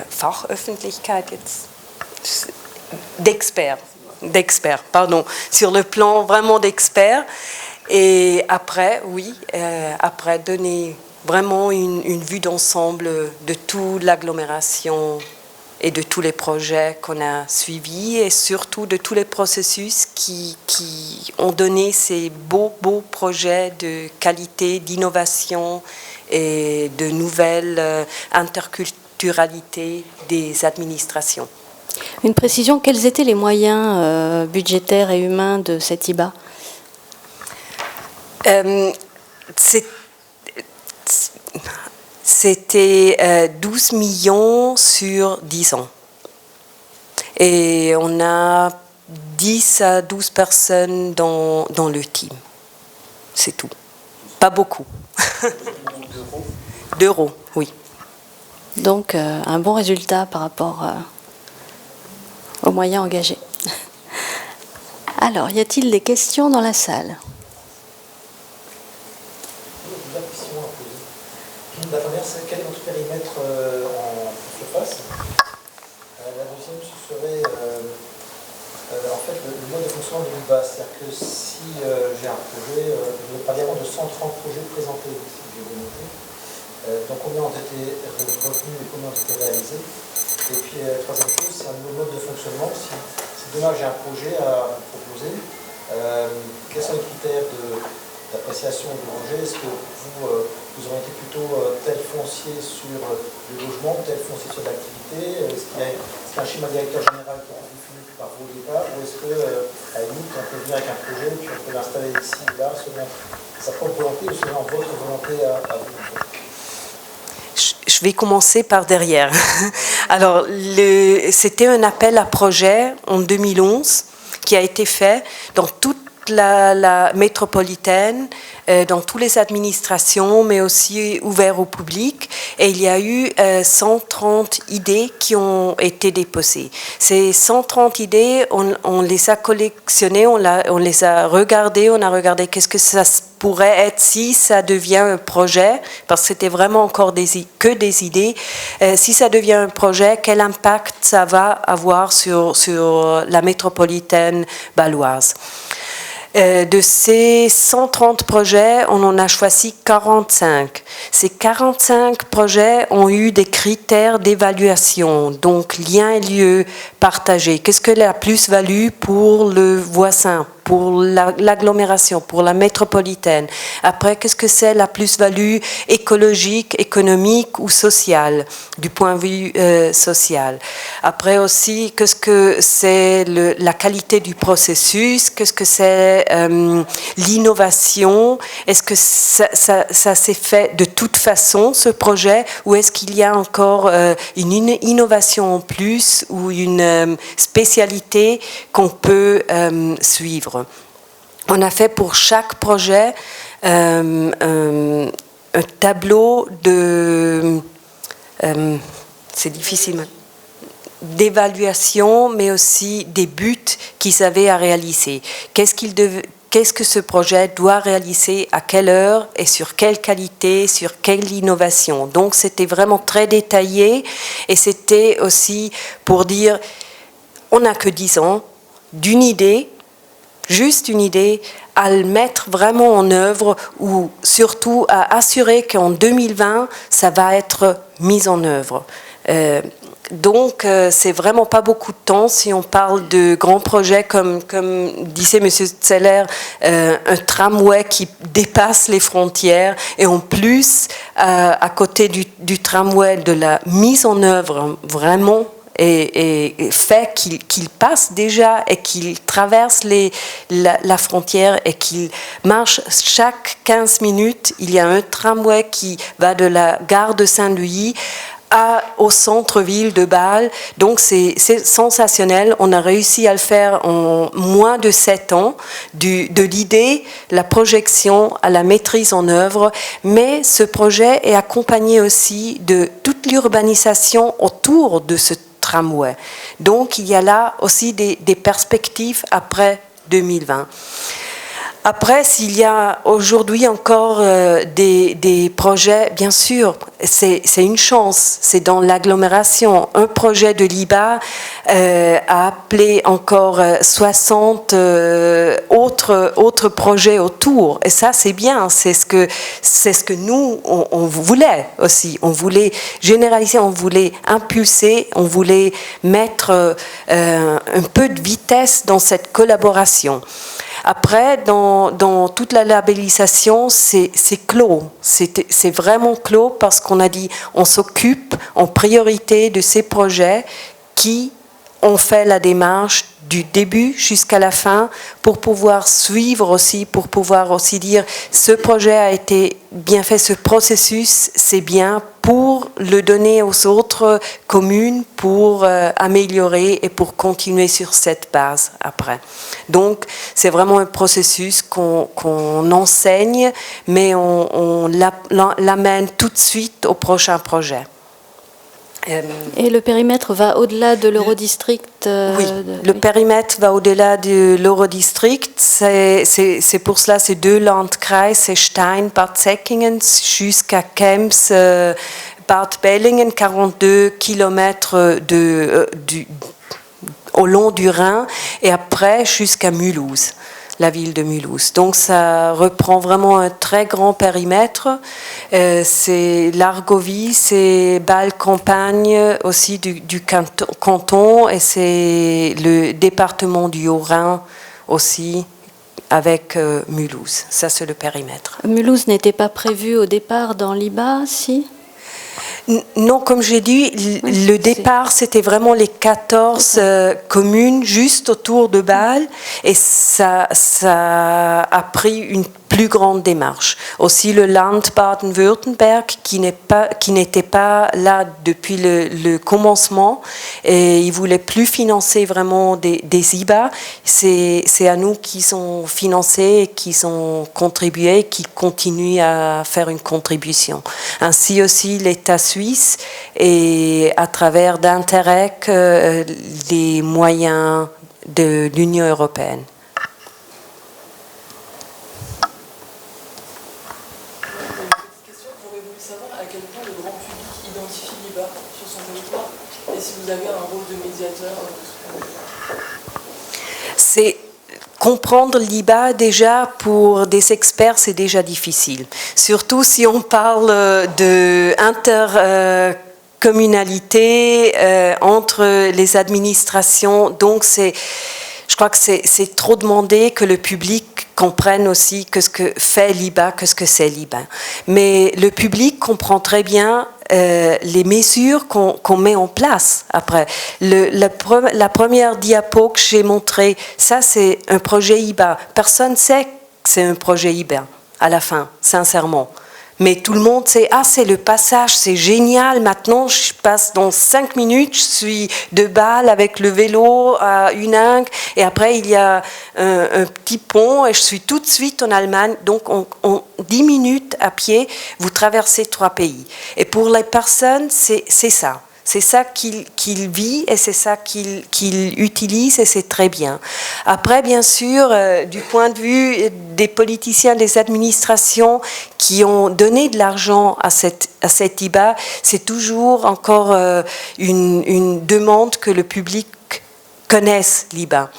Fachöffentlichkeit d'experts, pardon, sur le plan vraiment d'experts. Et après, après donner vraiment une vue d'ensemble de toute l'agglomération et de tous les projets qu'on a suivis et surtout de tous les processus qui ont donné ces beaux projets de qualité, d'innovation et de nouvelles interculturalités des administrations. Une précision, quels étaient les moyens budgétaires et humains de cette IBA? C'était 12 millions sur 10 ans. Et on a 10 à 12 personnes dans le team. C'est tout. Pas beaucoup. D'euros, oui. Donc, un bon résultat par rapport aux moyens engagés. Alors, y a-t-il des questions dans la salle? La première, c'est quel est votre périmètre en surface? La deuxième, ce serait en fait le mode de fonctionnement de l'IBA. C'est-à-dire que si j'ai un projet, il y a pas de 130 projets présentés, si j'ai bien noté. Donc combien ont été retenus et combien ont été réalisés? Et puis troisième chose, c'est un nouveau mode de fonctionnement. Si demain j'ai un projet à proposer, quels sont les critères d'appréciation du projet? Est-ce que vous orientez plutôt tel foncier sur le logement, tel foncier sur l'activité? Est-ce qu'il y a un schéma directeur général qui est défini par par vous au départ, ou est-ce que, à la limite, on peut venir avec un projet, puis on peut l'installer ici ou là, selon sa propre volonté ou selon votre volonté à vous? Je vais commencer par derrière. Alors, c'était un appel à projet en 2011 qui a été fait dans toute la métropolitaine, dans toutes les administrations, mais aussi ouvert au public. Et il y a eu 130 idées qui ont été déposées. Ces 130 idées, on les a collectionnées, on les a regardées, on a regardé qu'est-ce que ça pourrait être si ça devient un projet, parce que c'était vraiment encore que des idées. Si ça devient un projet, quel impact ça va avoir sur la métropolitaine bâloise? De ces 130 projets, on en a choisi 45. Ces 45 projets ont eu des critères d'évaluation, donc lien et lieu partagé. Qu'est-ce que la plus-value pour le voisin, pour l'agglomération, pour la métropolitaine? Après, qu'est-ce que c'est la plus-value écologique, économique ou sociale, du point de vue social? Après aussi, qu'est-ce que c'est la qualité du processus? Qu'est-ce que c'est l'innovation? Est-ce que ça s'est fait de toute façon, ce projet, ou est-ce qu'il y a encore une innovation en plus ou une spécialité qu'on peut suivre? On a fait pour chaque projet un tableau de... c'est difficile, d'évaluation, mais aussi des buts qu'ils avaient à réaliser. Qu'est-ce que ce projet doit réaliser, à quelle heure et sur quelle qualité, sur quelle innovation. Donc c'était vraiment très détaillé, et c'était aussi pour dire, on n'a que 10 ans, d'une idée, juste une idée, à le mettre vraiment en œuvre, ou surtout à assurer qu'en 2020, ça va être mis en œuvre. Donc, c'est vraiment pas beaucoup de temps si on parle de grands projets comme disait M. Zeller, un tramway qui dépasse les frontières, et en plus, à côté du tramway, de la mise en œuvre vraiment, et fait qu'il passe déjà et qu'il traverse la frontière et qu'il marche chaque 15 minutes. Il y a un tramway qui va de la gare de Saint-Louis au centre-ville de Bâle. Donc c'est sensationnel. On a réussi à le faire en moins de 7 ans, de l'idée, la projection à la maîtrise en œuvre. Mais ce projet est accompagné aussi de toute l'urbanisation autour de ce tramway. Donc il y a là aussi des perspectives après 2020. Après, s'il y a aujourd'hui encore des projets, bien sûr, c'est une chance. C'est dans l'agglomération. Un projet de l'IBA a appelé encore 60 autres projets autour. Et ça, c'est bien. C'est ce que nous, on voulait aussi. On voulait généraliser, on voulait impulser, on voulait mettre un peu de vitesse dans cette collaboration. Après, dans toute la labellisation, c'est clos. C'est vraiment clos parce qu'on a dit on s'occupe en priorité de ces projets qui ont fait la démarche du début jusqu'à la fin pour pouvoir suivre aussi, pour pouvoir aussi dire ce projet a été bien fait, ce processus c'est bien, pour le donner aux autres communes pour améliorer et pour continuer sur cette base après. Donc c'est vraiment un processus qu'on enseigne, mais on l'amène tout de suite au prochain projet. Et le périmètre va au-delà de l'Eurodistrict Oui, le périmètre va au-delà de l'Eurodistrict. C'est pour cela ces 2 Landkreis, c'est Stein, Bad Säckingen, jusqu'à Krems, Bad Bellingen, 42 km au long du Rhin, et après jusqu'à Mulhouse, la ville de Mulhouse. Donc ça reprend vraiment un très grand périmètre. C'est l'Argovie, c'est Bâle-Campagne aussi du canton, et c'est le département du Haut-Rhin aussi avec Mulhouse. Ça, c'est le périmètre. Mulhouse n'était pas prévu au départ dans l'IBA, si ? Non, comme j'ai dit, le départ, c'était vraiment les 14 communes juste autour de Bâle, et ça a pris une plus grande démarche. Aussi le Land Baden-Württemberg, qui n'était pas là depuis le commencement, et ils ne voulaient plus financer vraiment des IBA. C'est à nous qui sont financés, qui sont contribués, qui continuent à faire une contribution. Ainsi aussi l'État suisse, et à travers d'Interreg, les moyens de l'Union européenne. Vous avez un rôle de médiateur. C'est comprendre l'IBA déjà pour des experts, c'est déjà difficile. Surtout si on parle de intercommunalité entre les administrations. Donc je crois que c'est trop demandé que le public comprenne aussi ce que fait l'IBA, ce que c'est l'IBA. Mais le public comprend très bien les mesures qu'on met en place après. La première diapo que j'ai montrée, ça c'est un projet IBA. Personne ne sait que c'est un projet IBA à la fin, sincèrement. Mais tout le monde sait, c'est le passage, c'est génial, maintenant je passe dans 5 minutes, je suis de Bâle avec le vélo à Huningue, et après il y a un petit pont, et je suis tout de suite en Allemagne. Donc en 10 minutes à pied, vous traversez 3 pays. Et pour les personnes, c'est ça. C'est ça qu'il vit, et c'est ça qu'il utilise, et c'est très bien. Après, bien sûr, du point de vue des politiciens, des administrations qui ont donné de l'argent à cette IBA, c'est toujours encore une demande que le public connaisse l'IBA.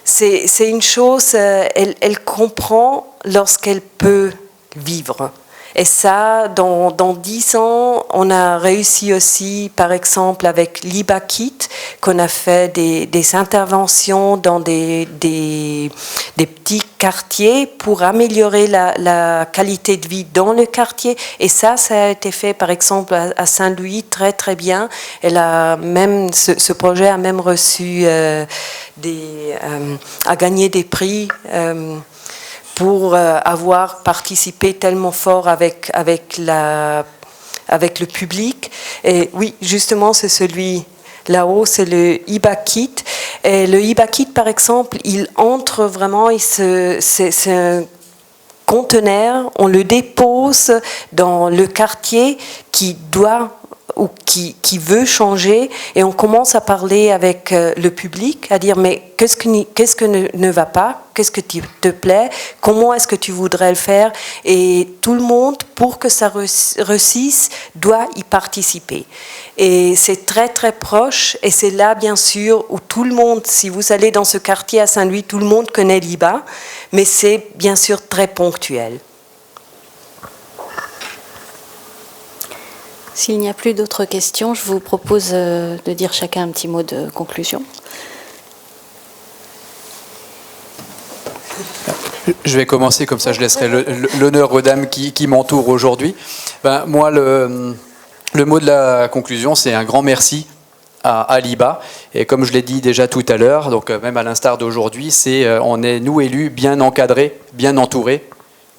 C'est une chose, elle comprend lorsqu'elle peut vivre. Et ça, dans 10 ans, on a réussi aussi, par exemple, avec l'IBA-Kit, qu'on a fait des interventions dans des petits quartiers pour améliorer la qualité de vie dans le quartier. Et ça a été fait, par exemple, à Saint-Louis, très, très bien. Ce projet a même reçu a gagné des prix pour avoir participé tellement fort avec le public. Et oui, justement, c'est celui là-haut, c'est le IBA-Kit. Et le IBA-Kit, par exemple, il entre vraiment, c'est un conteneur, on le dépose dans le quartier qui doit ou qui veut changer, et on commence à parler avec le public, à dire mais qu'est-ce que ne va pas, qu'est-ce que te plaît, comment est-ce que tu voudrais le faire, et tout le monde, pour que ça réussisse, doit y participer. Et c'est très très proche, et c'est là bien sûr où tout le monde, si vous allez dans ce quartier à Saint-Louis, tout le monde connaît l'IBA, mais c'est bien sûr très ponctuel. S'il n'y a plus d'autres questions, je vous propose de dire chacun un petit mot de conclusion. Je vais commencer, comme ça je laisserai l'honneur aux dames qui m'entourent aujourd'hui. Moi, le mot de la conclusion, c'est un grand merci à l'IBA. Et comme je l'ai dit déjà tout à l'heure, donc même à l'instar d'aujourd'hui, on est, nous élus, bien encadrés, bien entourés,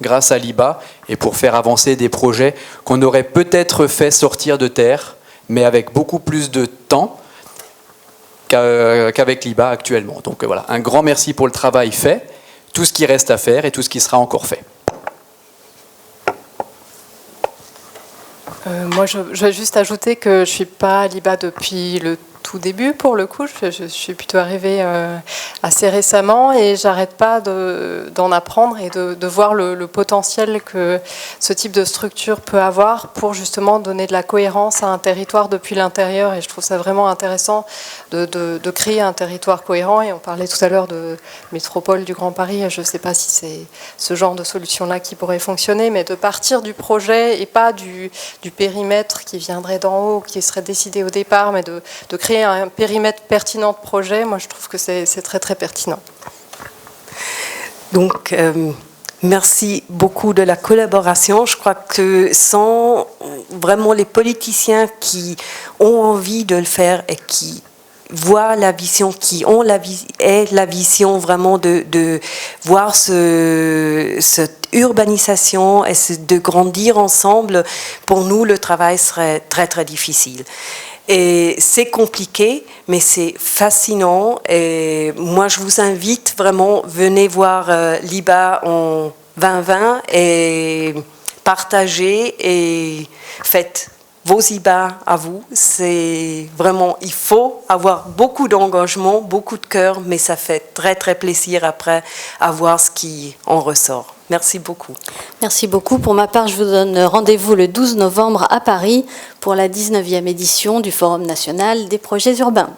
grâce à l'IBA, et pour faire avancer des projets qu'on aurait peut-être fait sortir de terre, mais avec beaucoup plus de temps qu'avec l'IBA actuellement. Donc voilà, un grand merci pour le travail fait, tout ce qui reste à faire et tout ce qui sera encore fait. Moi, je vais juste ajouter que je ne suis pas à l'IBA depuis le tout début, pour le coup. Je suis plutôt arrivée assez récemment, et j'arrête pas d'en apprendre et de voir le potentiel que ce type de structure peut avoir pour justement donner de la cohérence à un territoire depuis l'intérieur. Et je trouve ça vraiment intéressant de créer un territoire cohérent. Et on parlait tout à l'heure de métropole du Grand Paris. Je ne sais pas si c'est ce genre de solution-là qui pourrait fonctionner, mais de partir du projet et pas du périmètre qui viendrait d'en haut, qui serait décidé au départ, mais de créer un périmètre pertinent de projet. Moi, je trouve que c'est très, très pertinent. Donc, merci beaucoup de la collaboration. Je crois que sans vraiment les politiciens qui ont envie de le faire et qui voient la vision, qui ont la vision vraiment de voir cette urbanisation et de grandir ensemble. Pour nous, le travail serait très, très difficile. Et c'est compliqué, mais c'est fascinant. Et moi, je vous invite vraiment, venez voir l'IBA en 2020 et partagez et faites vos IBA à vous. C'est vraiment, il faut avoir beaucoup d'engagement, beaucoup de cœur, mais ça fait très, très plaisir après à voir ce qui en ressort. Merci beaucoup. Merci beaucoup. Pour ma part, je vous donne rendez-vous le 12 novembre à Paris pour la 19e édition du Forum national des projets urbains.